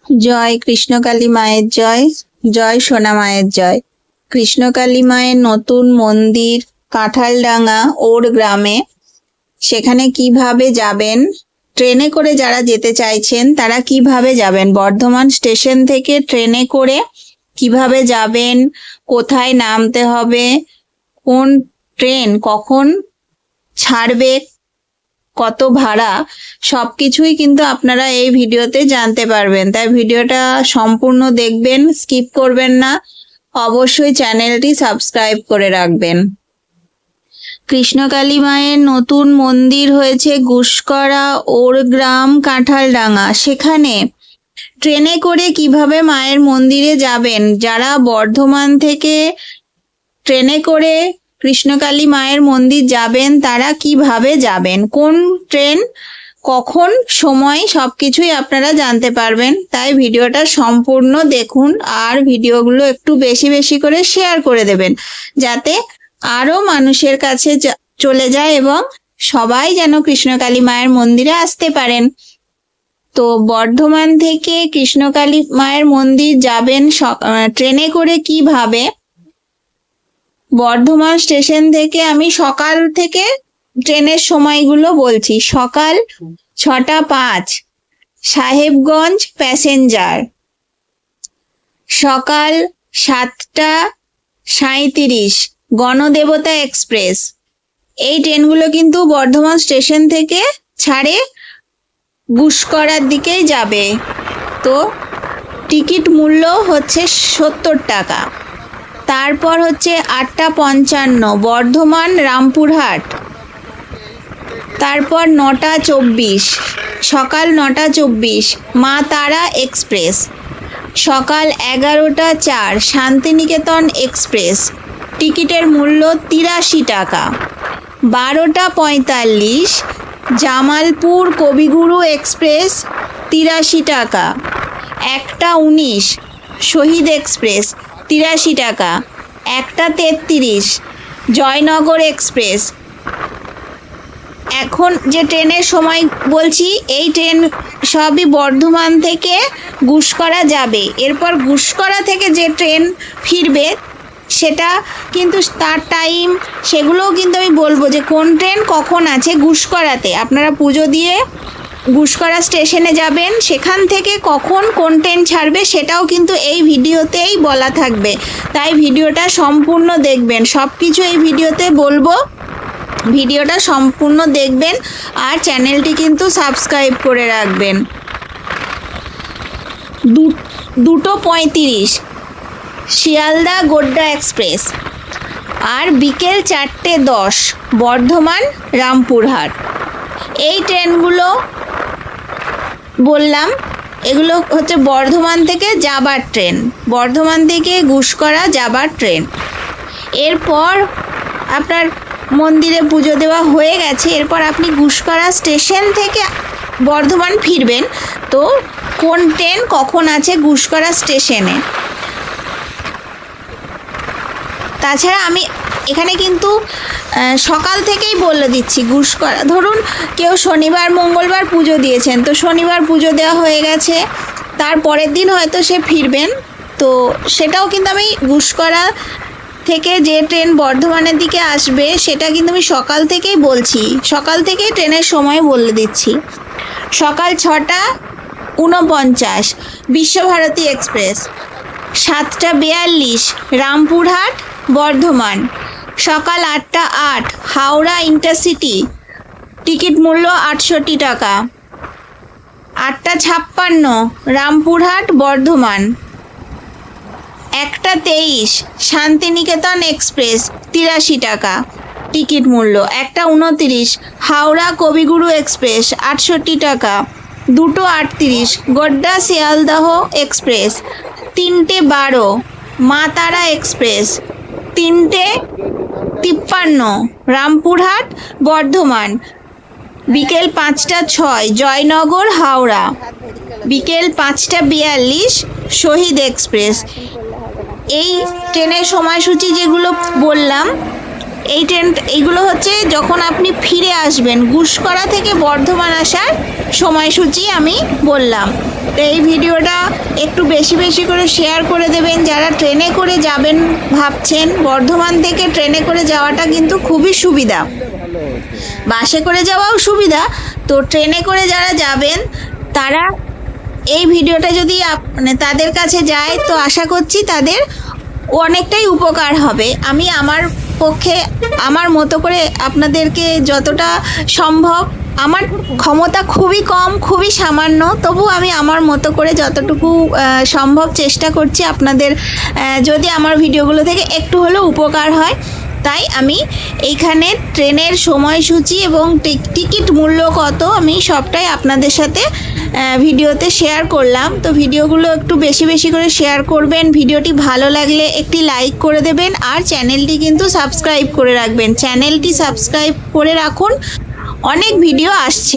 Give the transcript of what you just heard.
জয় কৃষ্ণকালী মায়ের জয়, জয় সোনা মায়ের জয়। কৃষ্ণকালী মায়ের নতুন মন্দির কাঁঠালডাঙ্গা ওর গ্রামে, সেখানে কিভাবে যাবেন, ট্রেনে করে যারা যেতে চাইছেন তারা কিভাবে যাবেন, বর্ধমান স্টেশন থেকে ট্রেনে করে কিভাবে যাবেন, কোথায় নামতে হবে, কোন ট্রেন কখন ছাড়বে, কত ভাড়া, সবকিছুই কিন্তু আপনারা এই ভিডিওতে জানতে পারবেন। তাই ভিডিওটা সম্পূর্ণ দেখবেন, স্কিপ করবেন না, অবশ্যই চ্যানেলটি সাবস্ক্রাইব করে রাখবেন। কৃষ্ণকালী মায়ের নতুন মন্দির হয়েছে গুসকরা ওর গ্রাম কাঁঠালডাঙ্গা। সেখানে ট্রেনে করে কিভাবে মায়ের মন্দিরে যাবেন, যারা বর্ধমান থেকে ট্রেনে করে কৃষ্ণকালী মায়ের মন্দির যাবেন তারা কিভাবে যাবেন, কোন ট্রেন কখন সময়, সবকিছুই আপনারা জানতে পারবেন। তাই ভিডিওটা সম্পূর্ণ দেখুন আর ভিডিওগুলো একটু বেশি বেশি করে শেয়ার করে দেবেন, যাতে আরো মানুষের কাছে চলে যায় এবং সবাই যেন কৃষ্ণকালী মায়ের মন্দিরে আসতে পারেন। তো বর্ধমান থেকে কৃষ্ণকালী মায়ের মন্দির যাবেন ট্রেনে করে কিভাবে, বর্ধমান স্টেশন থেকে আমি সকাল থেকে ট্রেনের সময়গুলো বলছি। সকাল 6টা 5 সাহেবগঞ্জ প্যাসেঞ্জার, সকাল 7টা 37 গণদেবতা এক্সপ্রেস। এই ট্রেনগুলো কিন্তু বর্ধমান স্টেশন থেকে ছাড়ে গুসকরার দিকেই যাবে। তো টিকিট মূল্য হচ্ছে 70 টাকা। তারপর হচ্ছে 8টা 55 বর্ধমান রামপুরহাট। তারপর 9টা 24 সকাল 9টা 24 মা তারা এক্সপ্রেস। সকাল 11টা 4 শান্তিনিকেতন এক্সপ্রেস, টিকিটের মূল্য 83 টাকা। 12টা 45 জামালপুর কবিগুরু এক্সপ্রেস, 83 টাকা। 1টা 19 শহীদ এক্সপ্রেস, 83 টাকা। 1টা 33 জয়নগর এক্সপ্রেস। এখন যে ট্রেনের সময় বলছি, এই ট্রেন সবই বর্ধমান থেকে গুসকরা যাবে। এরপর গুসকরা থেকে যে ট্রেন ফিরবে সেটা কিন্তু তার টাইম, সেগুলোও কিন্তু আমি বলবো যে কোন ট্রেন কখন আছে গুসকরাতে। আপনারা পুজো দিয়ে গুসকরা স্টেশনে যাবেন, সেখান থেকে কখন কোন ট্রেন ছাড়বে সেটাও কিন্তু এই ভিডিওতেই বলা থাকবে। তাই ভিডিওটা সম্পূর্ণ দেখবেন, সব কিছু এই ভিডিওতে বলবো। ভিডিওটা সম্পূর্ণ দেখবেন আর চ্যানেলটি কিন্তু সাবস্ক্রাইব করে রাখবেন। 2টো 35 শিয়ালদা গোড্ডা এক্সপ্রেস। আর বিকেল 4টে 10 বর্ধমান রামপুরহাট। এই ট্রেনগুলো বললাম, এগুলো হচ্ছে বর্ধমান থেকে যাবার ট্রেন, বর্ধমান থেকে গুসকরা যাবার ট্রেন। এরপর আপনার মন্দিরে পুজো দেওয়া হয়ে গেছে, এরপর আপনি গুসকরা স্টেশন থেকে বর্ধমান ফিরবেন। তো কোন ট্রেন কখন আছে গুসকরা স্টেশনে। তাছাড়া আমি এখানে কিন্তু সকাল থেকেই বলে দিচ্ছি। গুসকরা ধরুন কেউ শনিবার মঙ্গলবার পুজো দিয়েছেন, তো শনিবার পুজো দেওয়া হয়ে গেছে, তার পরের দিন হয়তো সে ফিরবেন, তো সেটাও কিন্তু আমি গুসকরা থেকে যে ট্রেন বর্ধমানের দিকে আসবে সেটা কিন্তু আমি সকাল থেকেই বলছি, সকাল থেকেই ট্রেনের সময় বলে দিচ্ছি। সকাল 6টা 49 বিশ্বভারতী এক্সপ্রেস। 7টা 42 রামপুরহাট বর্ধমান। সকাল 8টা 8 হাওড়া ইন্টারসিটি, টিকিট মূল্য 68 টাকা। 8টা 56 রামপুরহাট বর্ধমান। 1টা 23 শান্তিনিকেতন এক্সপ্রেস, 83 টাকা টিকিট মূল্য। 1টা 29 হাওড়া কবিগুরু এক্সপ্রেস, 68 টাকা। 2টো 38 গোড্ডা শিয়ালদাহ এক্সপ্রেস। 3টে 12 মা তারা এক্সপ্রেস। 3টে 53 রামপুরহাট বর্ধমান। বিকেল 5টা 6 জয়নগর হাওড়া। বিকেল 5টা 42 শহীদ এক্সপ্রেস। এই ট্রেনের সময়সূচি যেগুলো বললাম, এইগুলো হচ্ছে যখন আপনি ফিরে আসবেন, গুসকরা থেকে বর্ধমান আসার সময়সূচি আমি বললাম। তো এই ভিডিওটা একটু বেশি বেশি করে শেয়ার করে দেবেন। যারা ট্রেনে করে যাবেন ভাবছেন, বর্ধমান থেকে ট্রেনে করে যাওয়াটা কিন্তু খুবই সুবিধা, বাসে করে যাওয়াও সুবিধা। তো ট্রেনে করে যারা যাবেন তারা এই ভিডিওটা যদি মানে তাদের কাছে যায়, তো আশা করছি তাদের অনেকটাই উপকার হবে। আমি আমার পক্ষে আমার মতো করে আপনাদেরকে যতটা সম্ভব, আমার ক্ষমতা খুবই কম, খুবই সামান্য, তবু আমি আমার মতো করে যতটুকু সম্ভব চেষ্টা করছি আপনাদের যদি আমার ভিডিওগুলো থেকে একটু হলেও উপকার হয়। তাই আমি এইখানে ট্রেনের সময়সূচি এবং টিকিট মূল্য কত আমি সবটাই আপনাদের সাথে ভিডিওতে শেয়ার করলাম। তো ভিডিওগুলো একটু বেশি বেশি করে শেয়ার করবেন। ভিডিওটি ভালো লাগলে একটি লাইক করে দেবেন, আর চ্যানেলটি কিন্তু সাবস্ক্রাইব করে রাখবেন। চ্যানেলটি সাবস্ক্রাইব করে রাখুন, অনেক ভিডিও আসছে।